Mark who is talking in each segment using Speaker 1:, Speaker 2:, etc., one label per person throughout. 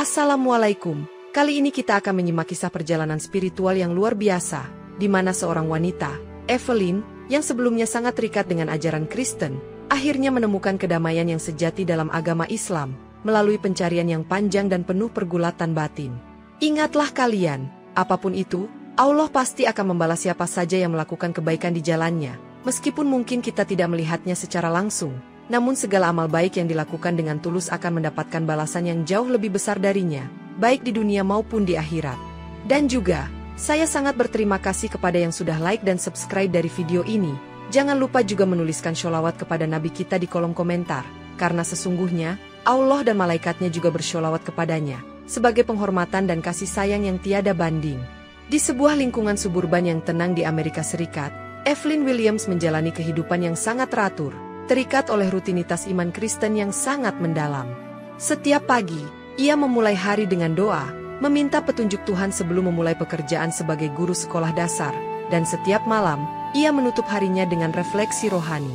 Speaker 1: Assalamualaikum, kali ini kita akan menyimak kisah perjalanan spiritual yang luar biasa, di mana seorang wanita, Evelyn, yang sebelumnya sangat terikat dengan ajaran Kristen, akhirnya menemukan kedamaian yang sejati dalam agama Islam, melalui pencarian yang panjang dan penuh pergulatan batin. Ingatlah kalian, apapun itu, Allah pasti akan membalas siapa saja yang melakukan kebaikan di jalannya, meskipun mungkin kita tidak melihatnya secara langsung. Namun segala amal baik yang dilakukan dengan tulus akan mendapatkan balasan yang jauh lebih besar darinya, baik di dunia maupun di akhirat. Dan juga, saya sangat berterima kasih kepada yang sudah like dan subscribe dari video ini. Jangan lupa juga menuliskan sholawat kepada Nabi kita di kolom komentar, karena sesungguhnya, Allah dan malaikatnya juga bersholawat kepadanya, sebagai penghormatan dan kasih sayang yang tiada banding. Di sebuah lingkungan suburban yang tenang di Amerika Serikat, Evelyn Williams menjalani kehidupan yang sangat teratur, terikat oleh rutinitas iman Kristen yang sangat mendalam. Setiap pagi, ia memulai hari dengan doa, meminta petunjuk Tuhan sebelum memulai pekerjaan sebagai guru sekolah dasar, dan setiap malam, ia menutup harinya dengan refleksi rohani.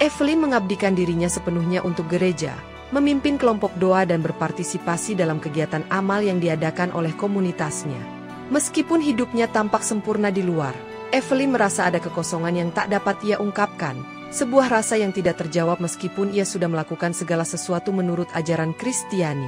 Speaker 1: Evelyn mengabdikan dirinya sepenuhnya untuk gereja, memimpin kelompok doa dan berpartisipasi dalam kegiatan amal yang diadakan oleh komunitasnya. Meskipun hidupnya tampak sempurna di luar, Evelyn merasa ada kekosongan yang tak dapat ia ungkapkan. Sebuah rasa yang tidak terjawab meskipun ia sudah melakukan segala sesuatu menurut ajaran Kristiani.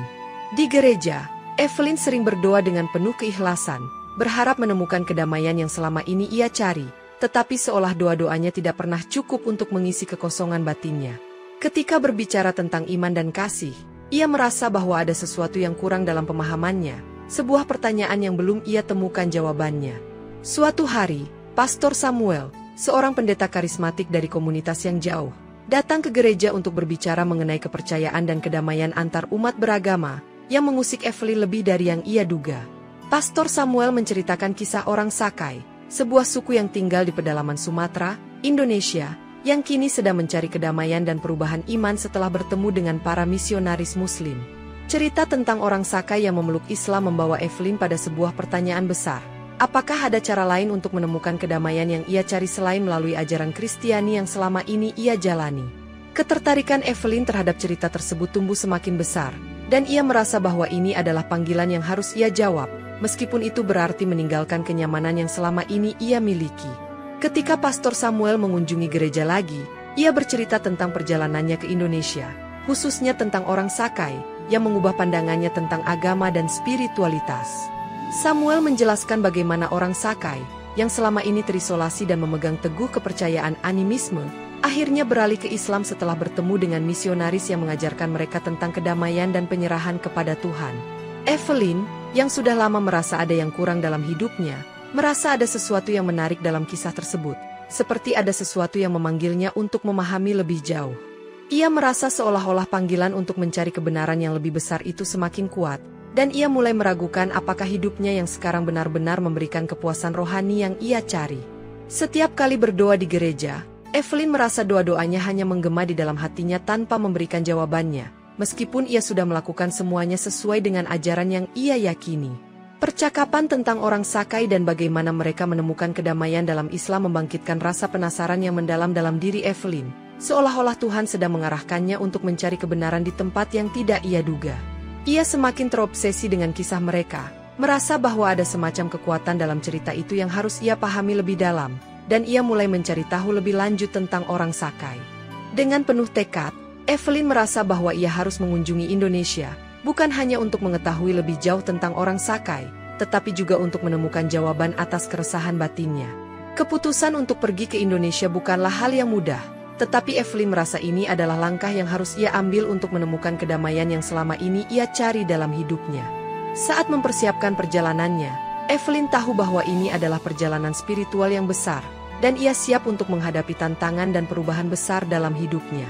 Speaker 1: Di gereja, Evelyn sering berdoa dengan penuh keikhlasan, berharap menemukan kedamaian yang selama ini ia cari, tetapi seolah doa-doanya tidak pernah cukup untuk mengisi kekosongan batinnya. Ketika berbicara tentang iman dan kasih, ia merasa bahwa ada sesuatu yang kurang dalam pemahamannya, sebuah pertanyaan yang belum ia temukan jawabannya. Suatu hari, Pastor Samuel, seorang pendeta karismatik dari komunitas yang jauh, datang ke gereja untuk berbicara mengenai kepercayaan dan kedamaian antar umat beragama, yang mengusik Evelyn lebih dari yang ia duga. Pastor Samuel menceritakan kisah orang Sakai, sebuah suku yang tinggal di pedalaman Sumatera, Indonesia, yang kini sedang mencari kedamaian dan perubahan iman setelah bertemu dengan para misionaris Muslim. Cerita tentang orang Sakai yang memeluk Islam membawa Evelyn pada sebuah pertanyaan besar. Apakah ada cara lain untuk menemukan kedamaian yang ia cari selain melalui ajaran Kristiani yang selama ini ia jalani? Ketertarikan Evelyn terhadap cerita tersebut tumbuh semakin besar, dan ia merasa bahwa ini adalah panggilan yang harus ia jawab, meskipun itu berarti meninggalkan kenyamanan yang selama ini ia miliki. Ketika Pastor Samuel mengunjungi gereja lagi, ia bercerita tentang perjalanannya ke Indonesia, khususnya tentang orang Sakai, yang mengubah pandangannya tentang agama dan spiritualitas. Samuel menjelaskan bagaimana orang Sakai, yang selama ini terisolasi dan memegang teguh kepercayaan animisme, akhirnya beralih ke Islam setelah bertemu dengan misionaris yang mengajarkan mereka tentang kedamaian dan penyerahan kepada Tuhan. Evelyn, yang sudah lama merasa ada yang kurang dalam hidupnya, merasa ada sesuatu yang menarik dalam kisah tersebut, seperti ada sesuatu yang memanggilnya untuk memahami lebih jauh. Ia merasa seolah-olah panggilan untuk mencari kebenaran yang lebih besar itu semakin kuat, dan ia mulai meragukan apakah hidupnya yang sekarang benar-benar memberikan kepuasan rohani yang ia cari. Setiap kali berdoa di gereja, Evelyn merasa doa-doanya hanya menggema di dalam hatinya tanpa memberikan jawabannya, meskipun ia sudah melakukan semuanya sesuai dengan ajaran yang ia yakini. Percakapan tentang orang Sakai dan bagaimana mereka menemukan kedamaian dalam Islam membangkitkan rasa penasaran yang mendalam dalam diri Evelyn, seolah-olah Tuhan sedang mengarahkannya untuk mencari kebenaran di tempat yang tidak ia duga. Ia semakin terobsesi dengan kisah mereka, merasa bahwa ada semacam kekuatan dalam cerita itu yang harus ia pahami lebih dalam, dan ia mulai mencari tahu lebih lanjut tentang orang Sakai. Dengan penuh tekad, Evelyn merasa bahwa ia harus mengunjungi Indonesia, bukan hanya untuk mengetahui lebih jauh tentang orang Sakai, tetapi juga untuk menemukan jawaban atas keresahan batinnya. Keputusan untuk pergi ke Indonesia bukanlah hal yang mudah, tetapi Evelyn merasa ini adalah langkah yang harus ia ambil untuk menemukan kedamaian yang selama ini ia cari dalam hidupnya. Saat mempersiapkan perjalanannya, Evelyn tahu bahwa ini adalah perjalanan spiritual yang besar, dan ia siap untuk menghadapi tantangan dan perubahan besar dalam hidupnya.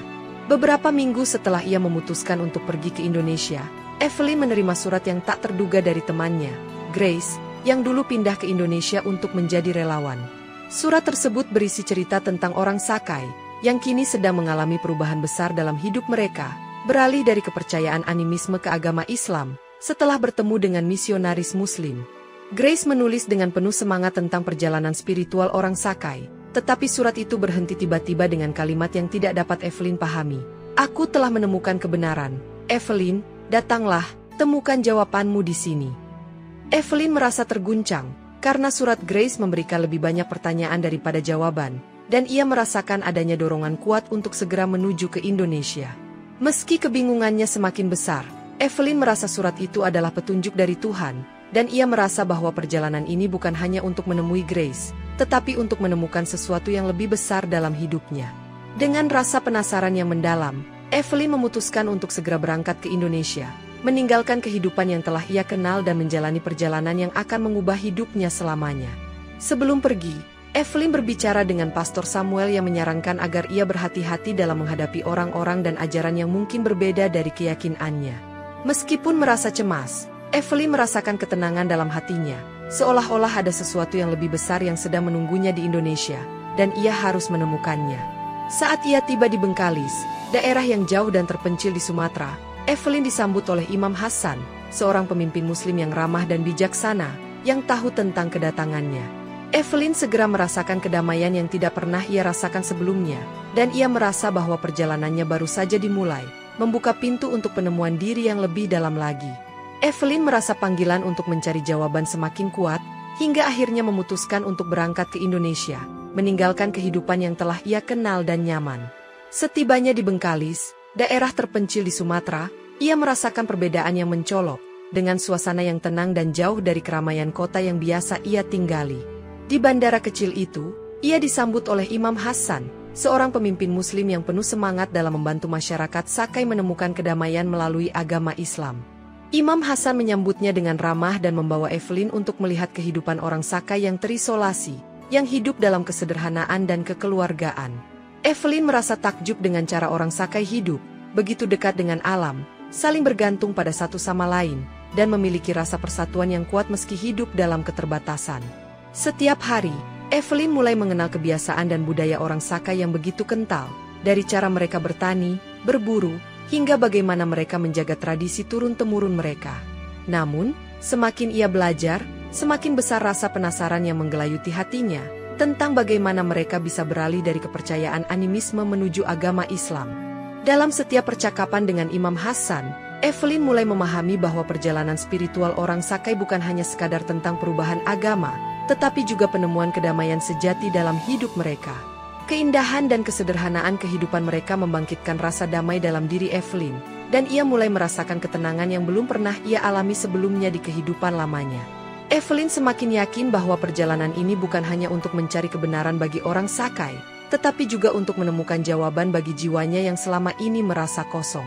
Speaker 1: Beberapa minggu setelah ia memutuskan untuk pergi ke Indonesia, Evelyn menerima surat yang tak terduga dari temannya, Grace, yang dulu pindah ke Indonesia untuk menjadi relawan. Surat tersebut berisi cerita tentang orang Sakai, yang kini sedang mengalami perubahan besar dalam hidup mereka, beralih dari kepercayaan animisme ke agama Islam, setelah bertemu dengan misionaris Muslim. Grace menulis dengan penuh semangat tentang perjalanan spiritual orang Sakai, tetapi surat itu berhenti tiba-tiba dengan kalimat yang tidak dapat Evelyn pahami. "Aku telah menemukan kebenaran. Evelyn, datanglah, Temukan jawabanmu di sini. Evelyn merasa terguncang, karena surat Grace memberikan lebih banyak pertanyaan daripada jawaban, dan ia merasakan adanya dorongan kuat untuk segera menuju ke Indonesia. Meski kebingungannya semakin besar, Evelyn merasa surat itu adalah petunjuk dari Tuhan, dan ia merasa bahwa perjalanan ini bukan hanya untuk menemui Grace, tetapi untuk menemukan sesuatu yang lebih besar dalam hidupnya. Dengan rasa penasaran yang mendalam, Evelyn memutuskan untuk segera berangkat ke Indonesia, meninggalkan kehidupan yang telah ia kenal dan menjalani perjalanan yang akan mengubah hidupnya selamanya. Sebelum pergi, Evelyn berbicara dengan Pastor Samuel yang menyarankan agar ia berhati-hati dalam menghadapi orang-orang dan ajaran yang mungkin berbeda dari keyakinannya. Meskipun merasa cemas, Evelyn merasakan ketenangan dalam hatinya, seolah-olah ada sesuatu yang lebih besar yang sedang menunggunya di Indonesia, dan ia harus menemukannya. Saat ia tiba di Bengkalis, daerah yang jauh dan terpencil di Sumatera, Evelyn disambut oleh Imam Hasan, seorang pemimpin Muslim yang ramah dan bijaksana, yang tahu tentang kedatangannya. Evelyn segera merasakan kedamaian yang tidak pernah ia rasakan sebelumnya, dan ia merasa bahwa perjalanannya baru saja dimulai, membuka pintu untuk penemuan diri yang lebih dalam lagi. Evelyn merasa panggilan untuk mencari jawaban semakin kuat, hingga akhirnya memutuskan untuk berangkat ke Indonesia, meninggalkan kehidupan yang telah ia kenal dan nyaman. Setibanya di Bengkalis, daerah terpencil di Sumatera, ia merasakan perbedaan yang mencolok, dengan suasana yang tenang dan jauh dari keramaian kota yang biasa ia tinggali. Di bandara kecil itu, ia disambut oleh Imam Hasan, seorang pemimpin Muslim yang penuh semangat dalam membantu masyarakat Sakai menemukan kedamaian melalui agama Islam. Imam Hasan menyambutnya dengan ramah dan membawa Evelyn untuk melihat kehidupan orang Sakai yang terisolasi, yang hidup dalam kesederhanaan dan kekeluargaan. Evelyn merasa takjub dengan cara orang Sakai hidup, begitu dekat dengan alam, saling bergantung pada satu sama lain, dan memiliki rasa persatuan yang kuat meski hidup dalam keterbatasan. Setiap hari, Evelyn mulai mengenal kebiasaan dan budaya orang Sakai yang begitu kental, dari cara mereka bertani, berburu, hingga bagaimana mereka menjaga tradisi turun-temurun mereka. Namun, semakin ia belajar, semakin besar rasa penasaran yang menggelayuti hatinya, tentang bagaimana mereka bisa beralih dari kepercayaan animisme menuju agama Islam. Dalam setiap percakapan dengan Imam Hasan, Evelyn mulai memahami bahwa perjalanan spiritual orang Sakai bukan hanya sekadar tentang perubahan agama, tetapi juga penemuan kedamaian sejati dalam hidup mereka. Keindahan dan kesederhanaan kehidupan mereka membangkitkan rasa damai dalam diri Evelyn, dan ia mulai merasakan ketenangan yang belum pernah ia alami sebelumnya di kehidupan lamanya. Evelyn semakin yakin bahwa perjalanan ini bukan hanya untuk mencari kebenaran bagi orang Sakai, tetapi juga untuk menemukan jawaban bagi jiwanya yang selama ini merasa kosong.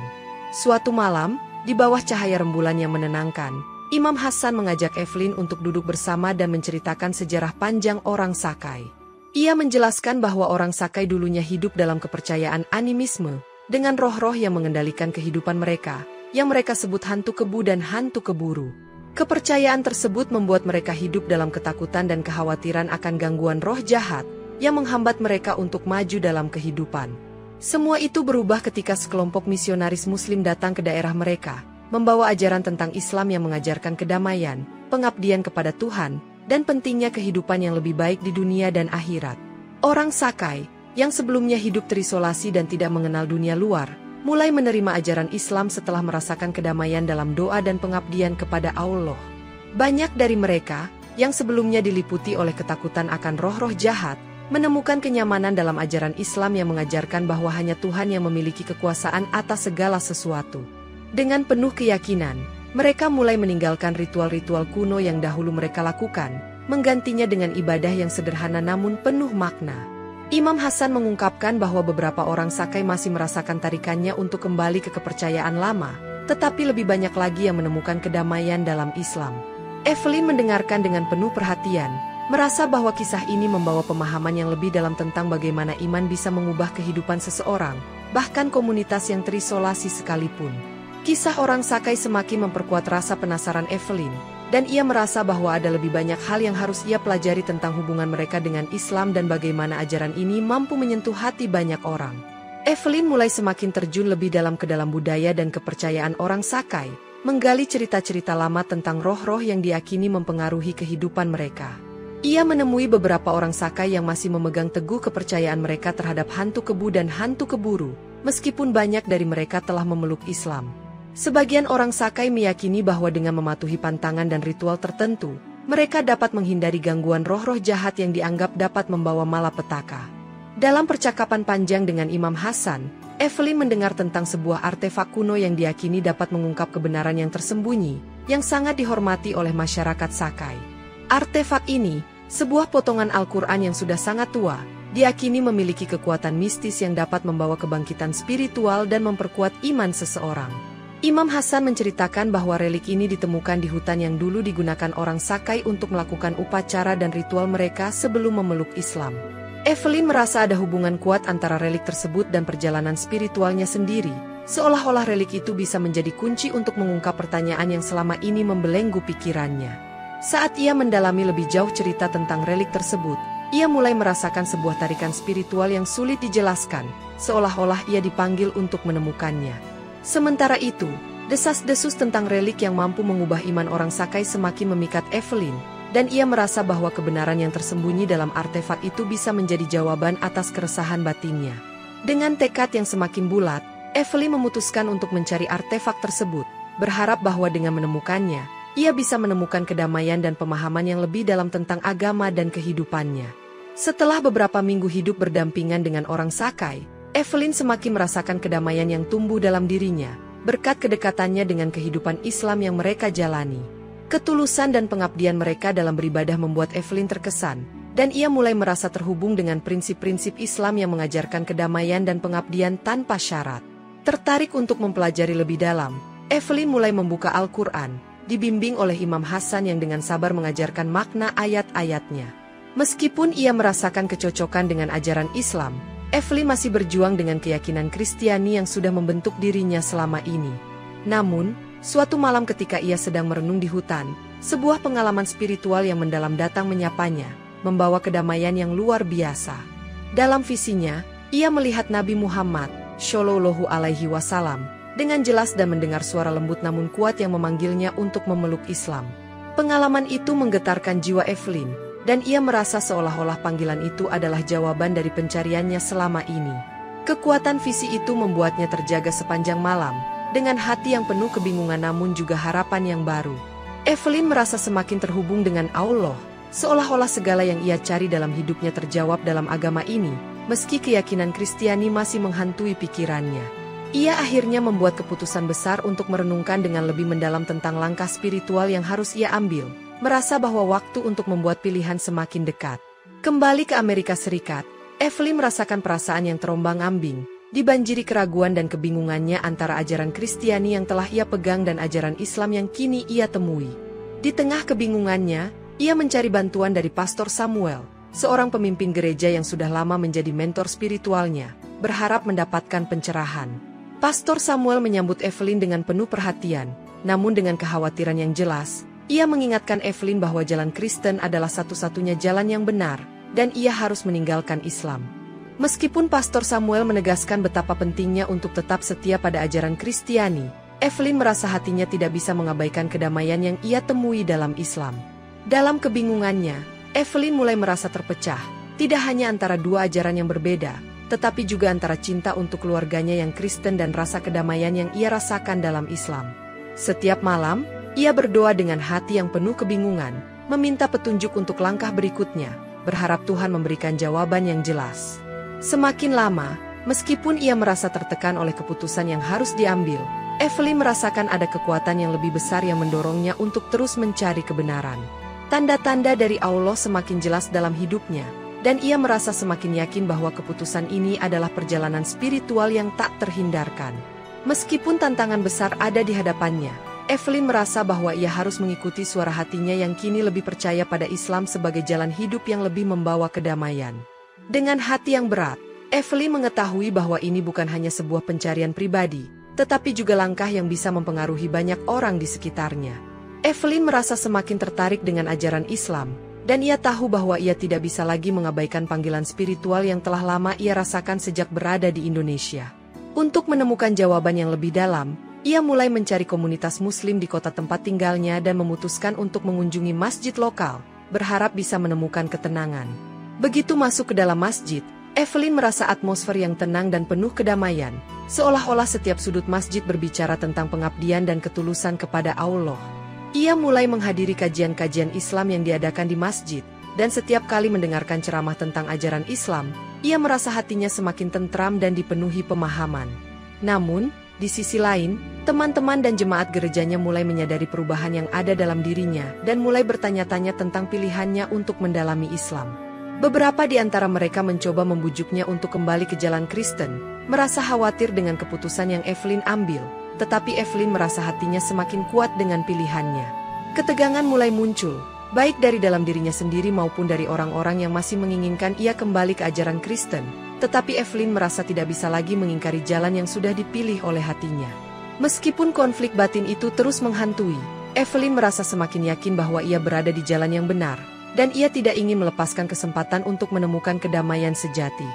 Speaker 1: Suatu malam, di bawah cahaya rembulan yang menenangkan, Imam Hasan mengajak Evelyn untuk duduk bersama dan menceritakan sejarah panjang orang Sakai. Ia menjelaskan bahwa orang Sakai dulunya hidup dalam kepercayaan animisme, dengan roh-roh yang mengendalikan kehidupan mereka, yang mereka sebut hantu kebu dan hantu keburu. Kepercayaan tersebut membuat mereka hidup dalam ketakutan dan kekhawatiran akan gangguan roh jahat, yang menghambat mereka untuk maju dalam kehidupan. Semua itu berubah ketika sekelompok misionaris Muslim datang ke daerah mereka, membawa ajaran tentang Islam yang mengajarkan kedamaian, pengabdian kepada Tuhan, dan pentingnya kehidupan yang lebih baik di dunia dan akhirat. Orang Sakai, yang sebelumnya hidup terisolasi dan tidak mengenal dunia luar, mulai menerima ajaran Islam setelah merasakan kedamaian dalam doa dan pengabdian kepada Allah. Banyak dari mereka, yang sebelumnya diliputi oleh ketakutan akan roh-roh jahat, menemukan kenyamanan dalam ajaran Islam yang mengajarkan bahwa hanya Tuhan yang memiliki kekuasaan atas segala sesuatu. Dengan penuh keyakinan, mereka mulai meninggalkan ritual-ritual kuno yang dahulu mereka lakukan, menggantinya dengan ibadah yang sederhana namun penuh makna. Imam Hasan mengungkapkan bahwa beberapa orang Sakai masih merasakan tarikannya untuk kembali ke kepercayaan lama, tetapi lebih banyak lagi yang menemukan kedamaian dalam Islam. Evelyn mendengarkan dengan penuh perhatian, merasa bahwa kisah ini membawa pemahaman yang lebih dalam tentang bagaimana iman bisa mengubah kehidupan seseorang, bahkan komunitas yang terisolasi sekalipun. Kisah orang Sakai semakin memperkuat rasa penasaran Evelyn, dan ia merasa bahwa ada lebih banyak hal yang harus ia pelajari tentang hubungan mereka dengan Islam dan bagaimana ajaran ini mampu menyentuh hati banyak orang. Evelyn mulai semakin terjun lebih dalam ke dalam budaya dan kepercayaan orang Sakai, menggali cerita-cerita lama tentang roh-roh yang diyakini mempengaruhi kehidupan mereka. Ia menemui beberapa orang Sakai yang masih memegang teguh kepercayaan mereka terhadap hantu kebu dan hantu keburu, meskipun banyak dari mereka telah memeluk Islam. Sebagian orang Sakai meyakini bahwa dengan mematuhi pantangan dan ritual tertentu, mereka dapat menghindari gangguan roh-roh jahat yang dianggap dapat membawa malapetaka. Dalam percakapan panjang dengan Imam Hasan, Evelyn mendengar tentang sebuah artefak kuno yang diyakini dapat mengungkap kebenaran yang tersembunyi, yang sangat dihormati oleh masyarakat Sakai. Artefak ini, sebuah potongan Al-Quran yang sudah sangat tua, diyakini memiliki kekuatan mistis yang dapat membawa kebangkitan spiritual dan memperkuat iman seseorang. Imam Hasan menceritakan bahwa relik ini ditemukan di hutan yang dulu digunakan orang Sakai untuk melakukan upacara dan ritual mereka sebelum memeluk Islam. Evelyn merasa ada hubungan kuat antara relik tersebut dan perjalanan spiritualnya sendiri, seolah-olah relik itu bisa menjadi kunci untuk mengungkap pertanyaan yang selama ini membelenggu pikirannya. Saat ia mendalami lebih jauh cerita tentang relik tersebut, ia mulai merasakan sebuah tarikan spiritual yang sulit dijelaskan, seolah-olah ia dipanggil untuk menemukannya. Sementara itu, desas-desus tentang relik yang mampu mengubah iman orang Sakai semakin memikat Evelyn, dan ia merasa bahwa kebenaran yang tersembunyi dalam artefak itu bisa menjadi jawaban atas keresahan batinnya. Dengan tekad yang semakin bulat, Evelyn memutuskan untuk mencari artefak tersebut, berharap bahwa dengan menemukannya, ia bisa menemukan kedamaian dan pemahaman yang lebih dalam tentang agama dan kehidupannya. Setelah beberapa minggu hidup berdampingan dengan orang Sakai, Evelyn semakin merasakan kedamaian yang tumbuh dalam dirinya, berkat kedekatannya dengan kehidupan Islam yang mereka jalani. Ketulusan dan pengabdian mereka dalam beribadah membuat Evelyn terkesan, dan ia mulai merasa terhubung dengan prinsip-prinsip Islam yang mengajarkan kedamaian dan pengabdian tanpa syarat. Tertarik untuk mempelajari lebih dalam, Evelyn mulai membuka Al-Quran, dibimbing oleh Imam Hasan yang dengan sabar mengajarkan makna ayat-ayatnya. Meskipun ia merasakan kecocokan dengan ajaran Islam, Evelyn masih berjuang dengan keyakinan Kristiani yang sudah membentuk dirinya selama ini. Namun, suatu malam ketika ia sedang merenung di hutan, sebuah pengalaman spiritual yang mendalam datang menyapanya, membawa kedamaian yang luar biasa. Dalam visinya, ia melihat Nabi Muhammad, Shallallahu Alaihi Wasallam, dengan jelas dan mendengar suara lembut namun kuat yang memanggilnya untuk memeluk Islam. Pengalaman itu menggetarkan jiwa Evelyn, dan ia merasa seolah-olah panggilan itu adalah jawaban dari pencariannya selama ini. Kekuatan visi itu membuatnya terjaga sepanjang malam, dengan hati yang penuh kebingungan namun juga harapan yang baru. Evelyn merasa semakin terhubung dengan Allah, seolah-olah segala yang ia cari dalam hidupnya terjawab dalam agama ini, meski keyakinan Kristiani masih menghantui pikirannya. Ia akhirnya membuat keputusan besar untuk merenungkan dengan lebih mendalam tentang langkah spiritual yang harus ia ambil, merasa bahwa waktu untuk membuat pilihan semakin dekat. Kembali ke Amerika Serikat, Evelyn merasakan perasaan yang terombang-ambing, dibanjiri keraguan dan kebingungannya antara ajaran Kristiani yang telah ia pegang dan ajaran Islam yang kini ia temui. Di tengah kebingungannya, ia mencari bantuan dari Pastor Samuel, seorang pemimpin gereja yang sudah lama menjadi mentor spiritualnya, berharap mendapatkan pencerahan. Pastor Samuel menyambut Evelyn dengan penuh perhatian, namun dengan kekhawatiran yang jelas. Ia mengingatkan Evelyn bahwa jalan Kristen adalah satu-satunya jalan yang benar, dan ia harus meninggalkan Islam. Meskipun Pastor Samuel menegaskan betapa pentingnya untuk tetap setia pada ajaran Kristiani, Evelyn merasa hatinya tidak bisa mengabaikan kedamaian yang ia temui dalam Islam. Dalam kebingungannya, Evelyn mulai merasa terpecah, tidak hanya antara dua ajaran yang berbeda, tetapi juga antara cinta untuk keluarganya yang Kristen dan rasa kedamaian yang ia rasakan dalam Islam. Setiap malam, ia berdoa dengan hati yang penuh kebingungan, meminta petunjuk untuk langkah berikutnya, berharap Tuhan memberikan jawaban yang jelas. Semakin lama, meskipun ia merasa tertekan oleh keputusan yang harus diambil, Evelyn merasakan ada kekuatan yang lebih besar yang mendorongnya untuk terus mencari kebenaran. Tanda-tanda dari Allah semakin jelas dalam hidupnya, dan ia merasa semakin yakin bahwa keputusan ini adalah perjalanan spiritual yang tak terhindarkan. Meskipun tantangan besar ada di hadapannya, Evelyn merasa bahwa ia harus mengikuti suara hatinya yang kini lebih percaya pada Islam sebagai jalan hidup yang lebih membawa kedamaian. Dengan hati yang berat, Evelyn mengetahui bahwa ini bukan hanya sebuah pencarian pribadi, tetapi juga langkah yang bisa mempengaruhi banyak orang di sekitarnya. Evelyn merasa semakin tertarik dengan ajaran Islam, dan ia tahu bahwa ia tidak bisa lagi mengabaikan panggilan spiritual yang telah lama ia rasakan sejak berada di Indonesia. Untuk menemukan jawaban yang lebih dalam, ia mulai mencari komunitas Muslim di kota tempat tinggalnya dan memutuskan untuk mengunjungi masjid lokal, berharap bisa menemukan ketenangan. Begitu masuk ke dalam masjid, Evelyn merasa atmosfer yang tenang dan penuh kedamaian, Seolah-olah setiap sudut masjid berbicara tentang pengabdian dan ketulusan kepada Allah. Ia mulai menghadiri kajian-kajian Islam yang diadakan di masjid, dan setiap kali mendengarkan ceramah tentang ajaran Islam, ia merasa hatinya semakin tentram dan dipenuhi pemahaman. Namun, di sisi lain, teman-teman dan jemaat gerejanya mulai menyadari perubahan yang ada dalam dirinya dan mulai bertanya-tanya tentang pilihannya untuk mendalami Islam. Beberapa di antara mereka mencoba membujuknya untuk kembali ke jalan Kristen, merasa khawatir dengan keputusan yang Evelyn ambil, tetapi Evelyn merasa hatinya semakin kuat dengan pilihannya. Ketegangan mulai muncul, baik dari dalam dirinya sendiri maupun dari orang-orang yang masih menginginkan ia kembali ke ajaran Kristen, tetapi Evelyn merasa tidak bisa lagi mengingkari jalan yang sudah dipilih oleh hatinya. Meskipun konflik batin itu terus menghantui, Evelyn merasa semakin yakin bahwa ia berada di jalan yang benar, dan ia tidak ingin melepaskan kesempatan untuk menemukan kedamaian sejati.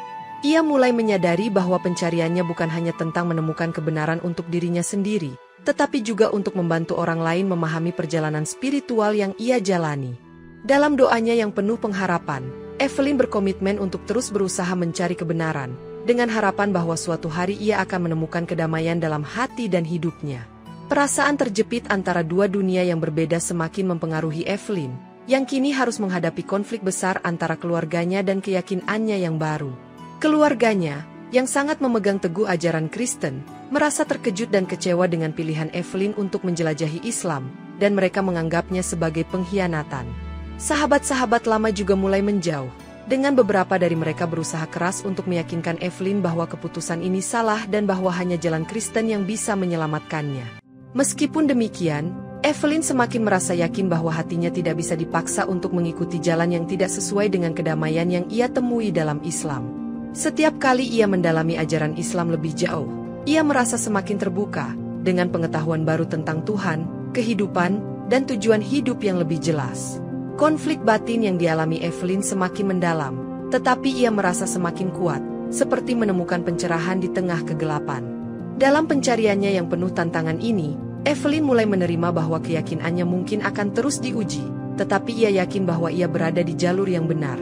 Speaker 1: Ia mulai menyadari bahwa pencariannya bukan hanya tentang menemukan kebenaran untuk dirinya sendiri, tetapi juga untuk membantu orang lain memahami perjalanan spiritual yang ia jalani. Dalam doanya yang penuh pengharapan, Evelyn berkomitmen untuk terus berusaha mencari kebenaran, dengan harapan bahwa suatu hari ia akan menemukan kedamaian dalam hati dan hidupnya. Perasaan terjepit antara dua dunia yang berbeda semakin mempengaruhi Evelyn, yang kini harus menghadapi konflik besar antara keluarganya dan keyakinannya yang baru. Keluarganya, yang sangat memegang teguh ajaran Kristen, merasa terkejut dan kecewa dengan pilihan Evelyn untuk menjelajahi Islam, dan mereka menganggapnya sebagai pengkhianatan. Sahabat-sahabat lama juga mulai menjauh, dengan beberapa dari mereka berusaha keras untuk meyakinkan Evelyn bahwa keputusan ini salah dan bahwa hanya jalan Kristen yang bisa menyelamatkannya. Meskipun demikian, Evelyn semakin merasa yakin bahwa hatinya tidak bisa dipaksa untuk mengikuti jalan yang tidak sesuai dengan kedamaian yang ia temui dalam Islam. Setiap kali ia mendalami ajaran Islam lebih jauh, ia merasa semakin terbuka, dengan pengetahuan baru tentang Tuhan, kehidupan, dan tujuan hidup yang lebih jelas. Konflik batin yang dialami Evelyn semakin mendalam, tetapi ia merasa semakin kuat, seperti menemukan pencerahan di tengah kegelapan. Dalam pencariannya yang penuh tantangan ini, Evelyn mulai menerima bahwa keyakinannya mungkin akan terus diuji, tetapi ia yakin bahwa ia berada di jalur yang benar.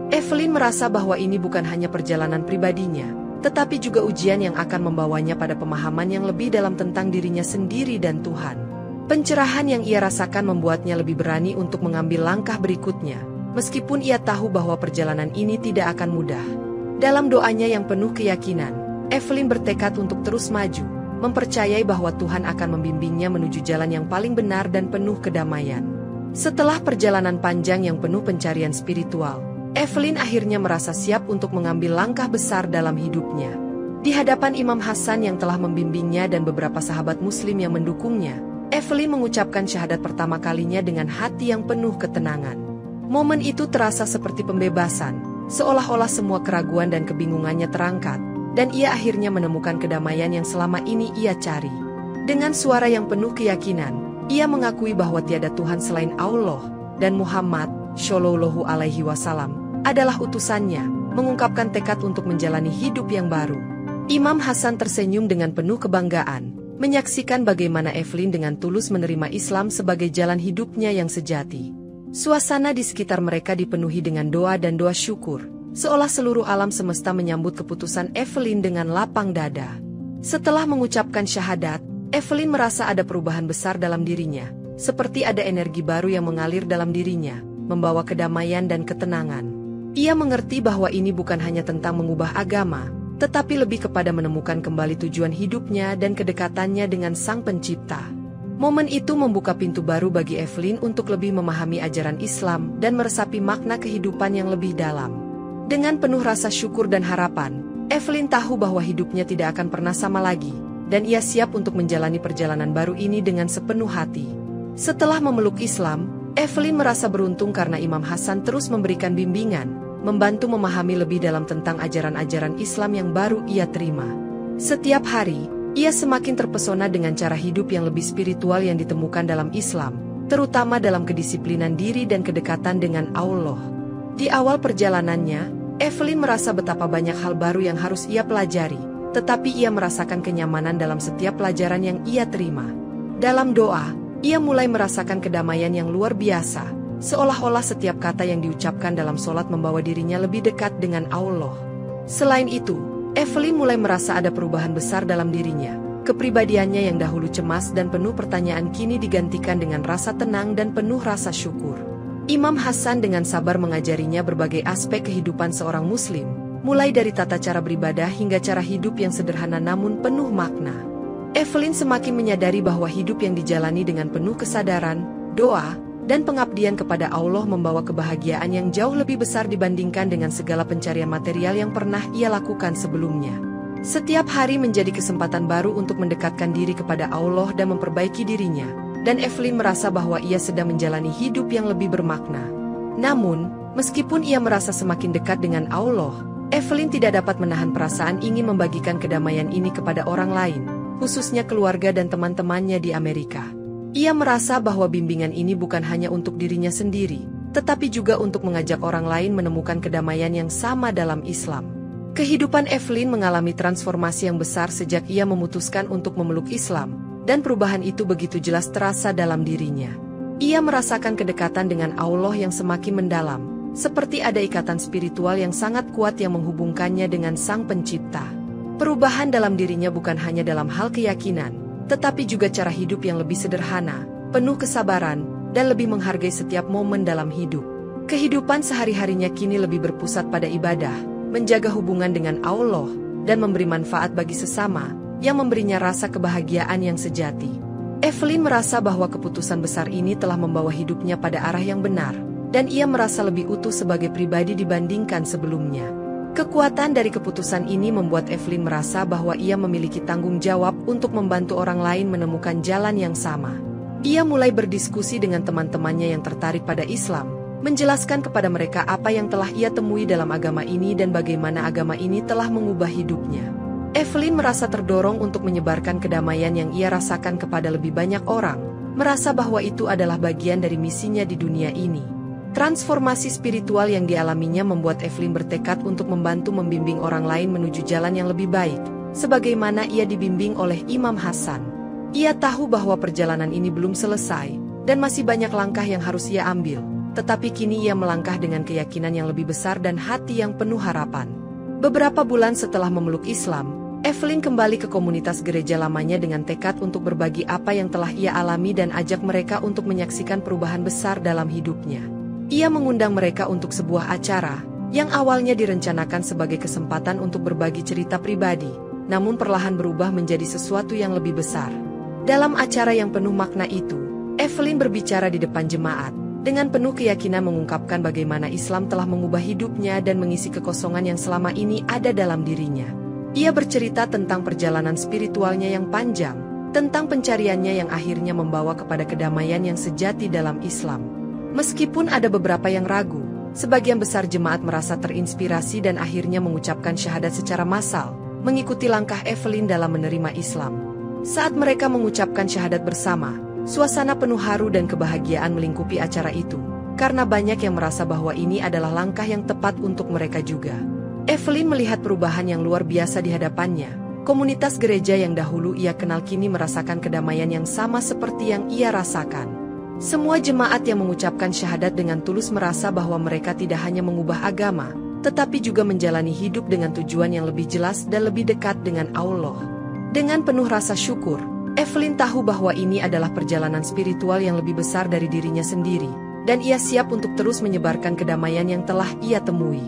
Speaker 1: Evelyn merasa bahwa ini bukan hanya perjalanan pribadinya, tetapi juga ujian yang akan membawanya pada pemahaman yang lebih dalam tentang dirinya sendiri dan Tuhan. Pencerahan yang ia rasakan membuatnya lebih berani untuk mengambil langkah berikutnya, meskipun ia tahu bahwa perjalanan ini tidak akan mudah. Dalam doanya yang penuh keyakinan, Evelyn bertekad untuk terus maju, mempercayai bahwa Tuhan akan membimbingnya menuju jalan yang paling benar dan penuh kedamaian. Setelah perjalanan panjang yang penuh pencarian spiritual, Evelyn akhirnya merasa siap untuk mengambil langkah besar dalam hidupnya. Di hadapan Imam Hasan yang telah membimbingnya dan beberapa sahabat muslim yang mendukungnya, Evelyn mengucapkan syahadat pertama kalinya dengan hati yang penuh ketenangan. Momen itu terasa seperti pembebasan, seolah-olah semua keraguan dan kebingungannya terangkat, dan ia akhirnya menemukan kedamaian yang selama ini ia cari. Dengan suara yang penuh keyakinan, ia mengakui bahwa tiada Tuhan selain Allah, dan Muhammad Shallallahu Alaihi Wasallam adalah utusannya, mengungkapkan tekad untuk menjalani hidup yang baru. Imam Hasan tersenyum dengan penuh kebanggaan, menyaksikan bagaimana Evelyn dengan tulus menerima Islam sebagai jalan hidupnya yang sejati. Suasana di sekitar mereka dipenuhi dengan doa dan doa syukur, seolah seluruh alam semesta menyambut keputusan Evelyn dengan lapang dada. Setelah mengucapkan syahadat, Evelyn merasa ada perubahan besar dalam dirinya, seperti ada energi baru yang mengalir dalam dirinya, membawa kedamaian dan ketenangan. Ia mengerti bahwa ini bukan hanya tentang mengubah agama, tetapi lebih kepada menemukan kembali tujuan hidupnya dan kedekatannya dengan Sang Pencipta. Momen itu membuka pintu baru bagi Evelyn untuk lebih memahami ajaran Islam dan meresapi makna kehidupan yang lebih dalam. Dengan penuh rasa syukur dan harapan, Evelyn tahu bahwa hidupnya tidak akan pernah sama lagi, dan ia siap untuk menjalani perjalanan baru ini dengan sepenuh hati. Setelah memeluk Islam, Evelyn merasa beruntung karena Imam Hasan terus memberikan bimbingan, membantu memahami lebih dalam tentang ajaran-ajaran Islam yang baru ia terima. Setiap hari, ia semakin terpesona dengan cara hidup yang lebih spiritual yang ditemukan dalam Islam, terutama dalam kedisiplinan diri dan kedekatan dengan Allah. Di awal perjalanannya, Evelyn merasa betapa banyak hal baru yang harus ia pelajari, tetapi ia merasakan kenyamanan dalam setiap pelajaran yang ia terima. Dalam doa, ia mulai merasakan kedamaian yang luar biasa, seolah-olah setiap kata yang diucapkan dalam sholat membawa dirinya lebih dekat dengan Allah. Selain itu, Evelyn mulai merasa ada perubahan besar dalam dirinya. Kepribadiannya yang dahulu cemas dan penuh pertanyaan kini digantikan dengan rasa tenang dan penuh rasa syukur. Imam Hasan dengan sabar mengajarinya berbagai aspek kehidupan seorang muslim, mulai dari tata cara beribadah hingga cara hidup yang sederhana namun penuh makna. Evelyn semakin menyadari bahwa hidup yang dijalani dengan penuh kesadaran, doa, dan pengabdian kepada Allah membawa kebahagiaan yang jauh lebih besar dibandingkan dengan segala pencarian material yang pernah ia lakukan sebelumnya. Setiap hari menjadi kesempatan baru untuk mendekatkan diri kepada Allah dan memperbaiki dirinya, dan Evelyn merasa bahwa ia sedang menjalani hidup yang lebih bermakna. Namun, meskipun ia merasa semakin dekat dengan Allah, Evelyn tidak dapat menahan perasaan ingin membagikan kedamaian ini kepada orang lain, khususnya keluarga dan teman-temannya di Amerika. Ia merasa bahwa bimbingan ini bukan hanya untuk dirinya sendiri, tetapi juga untuk mengajak orang lain menemukan kedamaian yang sama dalam Islam. Kehidupan Evelyn mengalami transformasi yang besar sejak ia memutuskan untuk memeluk Islam, dan perubahan itu begitu jelas terasa dalam dirinya. Ia merasakan kedekatan dengan Allah yang semakin mendalam, seperti ada ikatan spiritual yang sangat kuat yang menghubungkannya dengan Sang Pencipta. Perubahan dalam dirinya bukan hanya dalam hal keyakinan, tetapi juga cara hidup yang lebih sederhana, penuh kesabaran, dan lebih menghargai setiap momen dalam hidup. Kehidupan sehari-harinya kini lebih berpusat pada ibadah, menjaga hubungan dengan Allah, dan memberi manfaat bagi sesama, yang memberinya rasa kebahagiaan yang sejati. Evelyn merasa bahwa keputusan besar ini telah membawa hidupnya pada arah yang benar, dan ia merasa lebih utuh sebagai pribadi dibandingkan sebelumnya. Kekuatan dari keputusan ini membuat Evelyn merasa bahwa ia memiliki tanggung jawab untuk membantu orang lain menemukan jalan yang sama. Ia mulai berdiskusi dengan teman-temannya yang tertarik pada Islam, menjelaskan kepada mereka apa yang telah ia temui dalam agama ini dan bagaimana agama ini telah mengubah hidupnya. Evelyn merasa terdorong untuk menyebarkan kedamaian yang ia rasakan kepada lebih banyak orang, merasa bahwa itu adalah bagian dari misinya di dunia ini. Transformasi spiritual yang dialaminya membuat Evelyn bertekad untuk membantu membimbing orang lain menuju jalan yang lebih baik, sebagaimana ia dibimbing oleh Imam Hasan. Ia tahu bahwa perjalanan ini belum selesai, dan masih banyak langkah yang harus ia ambil. Tetapi kini ia melangkah dengan keyakinan yang lebih besar dan hati yang penuh harapan. Beberapa bulan setelah memeluk Islam, Evelyn kembali ke komunitas gereja lamanya dengan tekad untuk berbagi apa yang telah ia alami dan ajak mereka untuk menyaksikan perubahan besar dalam hidupnya. Ia mengundang mereka untuk sebuah acara, yang awalnya direncanakan sebagai kesempatan untuk berbagi cerita pribadi, namun perlahan berubah menjadi sesuatu yang lebih besar. Dalam acara yang penuh makna itu, Evelyn berbicara di depan jemaat, dengan penuh keyakinan mengungkapkan bagaimana Islam telah mengubah hidupnya dan mengisi kekosongan yang selama ini ada dalam dirinya. Ia bercerita tentang perjalanan spiritualnya yang panjang, tentang pencariannya yang akhirnya membawa kepada kedamaian yang sejati dalam Islam. Meskipun ada beberapa yang ragu, sebagian besar jemaat merasa terinspirasi dan akhirnya mengucapkan syahadat secara massal, mengikuti langkah Evelyn dalam menerima Islam. Saat mereka mengucapkan syahadat bersama, suasana penuh haru dan kebahagiaan melingkupi acara itu, karena banyak yang merasa bahwa ini adalah langkah yang tepat untuk mereka juga. Evelyn melihat perubahan yang luar biasa di hadapannya. Komunitas gereja yang dahulu ia kenal kini merasakan kedamaian yang sama seperti yang ia rasakan. Semua jemaat yang mengucapkan syahadat dengan tulus merasa bahwa mereka tidak hanya mengubah agama, tetapi juga menjalani hidup dengan tujuan yang lebih jelas dan lebih dekat dengan Allah. Dengan penuh rasa syukur, Evelyn tahu bahwa ini adalah perjalanan spiritual yang lebih besar dari dirinya sendiri, dan ia siap untuk terus menyebarkan kedamaian yang telah ia temui.